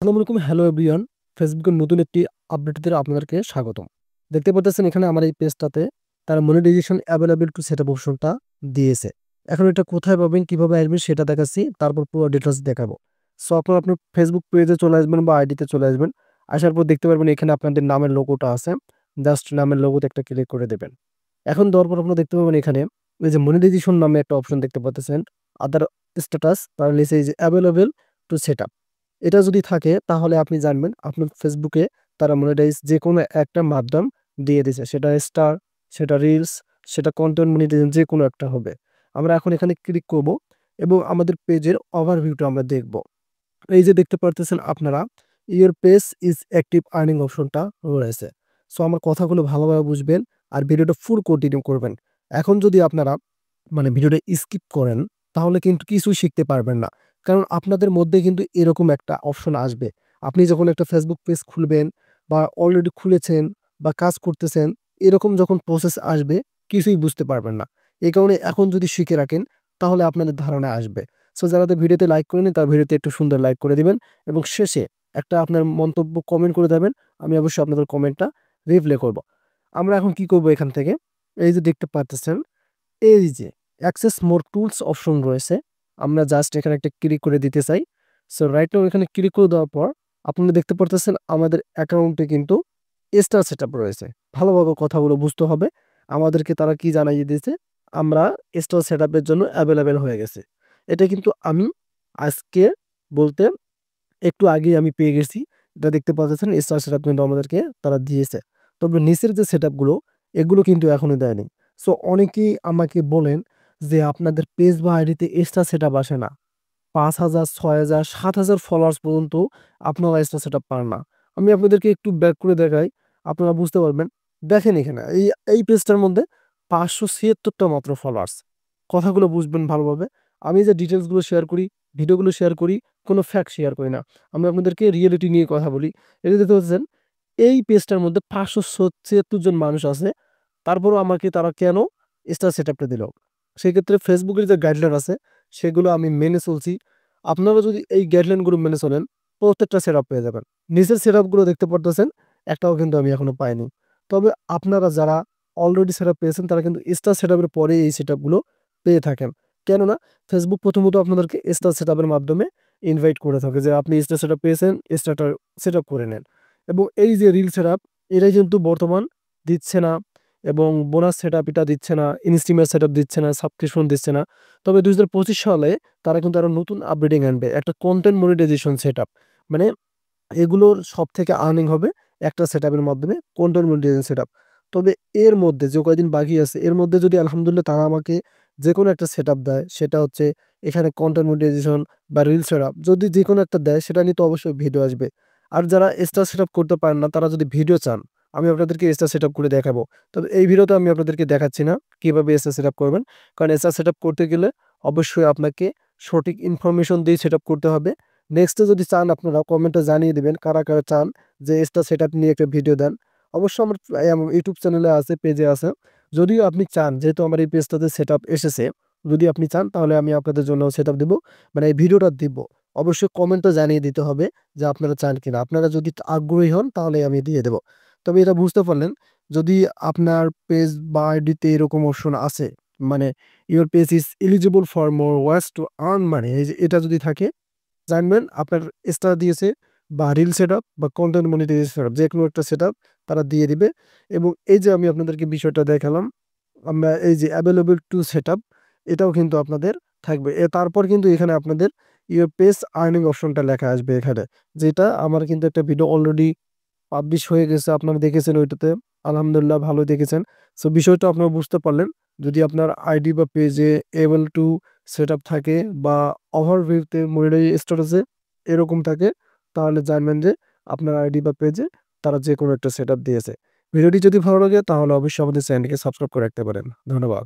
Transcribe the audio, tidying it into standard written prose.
আসসালামু আলাইকুম, hello everyone. ফেসবুকের নতুন একটি আপডেটে আপনাদেরকে স্বাগতম। দেখতে পাচ্ছেন এখানে আমার এই পেজটাতে তারা মনিটাইজেশন অ্যাভেলেবল টু সেটআপ অপশনটা দিয়েছে। এখন এটা কোথায় পাবেন, কিভাবে আসবেন সেটা দেখাচ্ছি, তারপর পুরো ডিটেলস দেখাবো। সো আপনারা আপনার ফেসবুক পেজে চলে আসবেন বা আইডিতে চলে আসবেন। আসার পর দেখতে পারবেন এখানে আপনাদের নামের লোগোটা আছে। জাস্ট নামের লোগোতে একটা ক্লিক করে দেবেন। এখন দেওয়ার পর আপনারা দেখতে পাবেন এখানে এই যে মনিটাইজেশন নামে একটা অপশন দেখতে পাচ্ছেন, আদার স্ট্যাটাস, তার নিচে এই যে অ্যাভেলেবল টু সেটআপ। এটা যদি থাকে তাহলে আপনি জানবেন আপনার ফেসবুকে তারা মনিটাইজ যেকোনো একটা মাধ্যম দিয়ে দিছে। সেটা স্টার, সেটা রিলস, সেটা কন্টেন্ট মনিটাইজেশন যেকোনো একটা হবে। আমরা এখন এখানে ক্লিক করব এবং আমাদের পেজের ওভারভিউটা আমরা দেখব। এই যে দেখতে পারতেছেন আপনারা, your page is active earning অপশনটা রয়েছে। সো আমার কথাগুলো ভালোভাবে বুঝবেন আর ভিডিওটা ফুল কন্টিনিউ করবেন। এখন যদি আপনারা ভিডিওটা স্কিপ করেন তাহলে কিন্তু কিছুই শিখতে পারবেন না। কারণ আপনাদের মধ্যে কিন্তু এরকম একটা অপশন আসবে। আপনি যখন একটা ফেসবুক পেজ খুলবেন বা অলরেডি খুলেছেন বা কাজ করতেছেন, এরকম যখন প্রসেস আসবে কিছুই বুঝতে পারবেন না। এই কারণে এখন যদি শিখে রাখেন তাহলে আপনাদের ধারণা আসবে। সো যারা ভিডিওতে লাইক করেনি তার ভিডিওতে একটু সুন্দর লাইক করে দিবেন এবং শেষে একটা আপনার মন্তব্য কমেন্ট করে দেবেন। আমি অবশ্যই আপনাদের কমেন্টটা রিপ্লাই করব। আমরা এখন কি করব, এখান থেকে এই যে দেখতে পাচ্ছেন এই যে অ্যাক্সেস মোর টুলস অপশন রয়েছে, আমরা জাস্ট এখানে একটা ক্লিক করে দিতে চাই। সো রাইট নাও এখানে ক্লিক করে দেওয়ার পর আপনারা দেখতে পারতেছেন আমাদের অ্যাকাউন্টে কিন্তু স্টার সেটআপ রয়েছে। ভালোভাবে কথাগুলো বুঝতে হবে। আমাদেরকে তারা কি জানাইয়ে দিয়েছে, আমরা স্টার সেটআপের জন্য অ্যাভেলেবেল হয়ে গেছে। এটা কিন্তু আমি আজকে বলতে একটু আগেই আমি পেয়ে গেছি। এটা দেখতে পাচ্ছেন স্টার সেটআপ কিন্তু আমাদেরকে তারা দিয়েছে। তবে নিচের যে সেটআপগুলো এগুলো কিন্তু এখনো দেয়নি। সো অনেকেই আমাকে বলেন যে আপনাদের পেজ বা আইডিতে স্টার সেটআপ আসে না। ৫,০০০, ৬,০০০, ৭,০০০ ফলোয়ার্স পর্যন্ত আপনারা স্টার সেটআপ পান না। আমি আপনাদেরকে একটু ব্যাক করে দেখাই, আপনারা বুঝতে পারবেন। দেখেন এখানে এই পেজটার মধ্যে ৫৭৬ টা মাত্র ফলোয়ার্স। কথাগুলো বুঝবেন ভালোভাবে। আমি যে ডিটেইলসগুলো শেয়ার করি, ভিডিওগুলো শেয়ার করি, কোনো ফ্যাক্ট শেয়ার করি না। আমি আপনাদেরকে রিয়েলিটি নিয়ে কথা বলি। এই যে দেখতে পাচ্ছেন এই পেজটার মধ্যে ৫৭৬ জন মানুষ আছে। তারপরেও আমাকে তারা কেন স্টার সেটআপটা দিল? সেক্ষেত্রে ফেসবুকের যে গাইডলাইন আছে সেগুলো আমি মেনে চলছি। আপনারা যদি এই গাইডলাইনগুলো মেনে চলেন, প্রত্যেকটা সেটআপ পেয়ে যাবেন। নিচের সেটআপগুলো দেখতে পারতেছেন, একটাও কিন্তু আমি এখনো পাইনি। তবে আপনারা যারা অলরেডি সেটআপ পেয়েছেন তারা কিন্তু স্টার সেটআপের পরে এই সেটআপগুলো পেয়ে থাকেন। কেননা ফেসবুক প্রথমত আপনাদেরকে স্টার সেটআপের মাধ্যমে ইনভাইট করে থাকে যে আপনি স্টার সেটআপ পেয়েছেন, স্টারটা সেটআপ করে নেন। এবং এই যে রিল সেটআপ, এটাই কিন্তু বর্তমান দিচ্ছে না এবং বোনাস সেটআপ এটা দিচ্ছে না, ইনস্টিমেট সেটআপ দিচ্ছে না, সাবস্ক্রিপশন দিচ্ছে না। তবে ২০২৫ সালে তারা কিন্তু আরো নতুন আপগ্রেডিং আনবে। একটা কনটেন্ট মনিটাইজেশন সেটআপ। মানে এগুলোর সবথেকে আর্নিং হবে একটা সেটআপের মাধ্যমে, কনটেন্ট মনিটাইজেশন সেটআপ। তবে এর মধ্যে যে কয়দিন বাকি আছে এর মধ্যে যদি আলহামদুলিল্লাহ তারা আমাকে যেকোনো একটা সেটআপ দেয়, সেটা হচ্ছে এখানে কনটেন্ট মনিটাইজেশন বা রিল সেটআপ যদি যেকোনো একটা দেয় সেটা নিয়ে তো অবশ্যই ভিডিও আসবে। আর যারা এক্সট্রা সেটআপ করতে পারেন না তারা যদি ভিডিও চান, আমি আপনাদেরকে এক্সট্রা সেটআপ করে দেখাবো। তবে এই ভিডিওতে আমি আপনাদেরকে দেখাচ্ছি না কিভাবে এক্সট্রা সেটআপ করবেন। কারণ এক্সট্রা সেটআপ করতে গেলে অবশ্যই আপনাকে সঠিক ইনফরমেশন দিয়ে সেটআপ করতে হবে। নেক্সটে যদি চান আপনারা কমেন্টে জানিয়ে দিবেন কারা, কারা চান যে এক্সট্রা সেটআপ নিয়ে একটা ভিডিও দেন। অবশ্য আমার ইউটিউব চ্যানেলে আছে, পেজে আছে। যদিও আপনি চান, যেহেতু আমার এই পেজটাতে সেটআপ এসেছে, যদি আপনি চান তাহলে আমি আপনাদের জন্য সেটআপ দিব। এই ভিডিওটা দিব। অবশ্যই কমেন্টে জানিয়ে দিতে হবে যে আপনারা চান কিনা। আপনারা যদি আগ্রহী হন তাহলে আমি দিয়ে দেব। তবে এটা বুঝতে পারলেন, যদি আপনার পেজ বা আইডিতে এরকম অপশন আছে, মানে your page is eligible for more watch to earn money, এই যে এটা যদি থাকে জানবেন আপনার স্টার দিয়েছে বা রিল সেটআপ বা কন্টেন্ট মনিটাইজেশন সেটআপ যেকোনো একটা সেটআপ তারা দিয়ে দিবে। এবং এই যে আমি আপনাদেরকে বিষয়টা দেখালাম, আমরা এই যে অ্যাভেলেবল টু সেটআপ, এটাও কিন্তু আপনাদের থাকবে। তারপর কিন্তু এখানে আপনাদের ইওর পেজ আর্নিং অপশনটা লেখা আসবে এখানে। যেটা আমার কিন্তু একটা ভিডিও অলরেডি পাবলিশ হয়ে গেছে, আপনারা দেখেছেন ওইটাতে। আলহামদুলিল্লাহ ভালো দেখেছেন। সো বিষয়টা আপনারা বুঝতে পারলেন। যদি আপনার আইডি বা পেজে এবল টু সেটআপ থাকে বা ওভারভিউতে মনিটারি স্ট্যাটাসে এরকম থাকে, তাহলে জানবেন যে আপনার আইডি বা পেজে তারা যেকোনো একটা সেটআপ দিয়েছে। ভিডিওটি যদি ভালো লাগে তাহলে অবশ্যই আমাদের চ্যানেলকে সাবস্ক্রাইব করে রাখতে পারেন। ধন্যবাদ।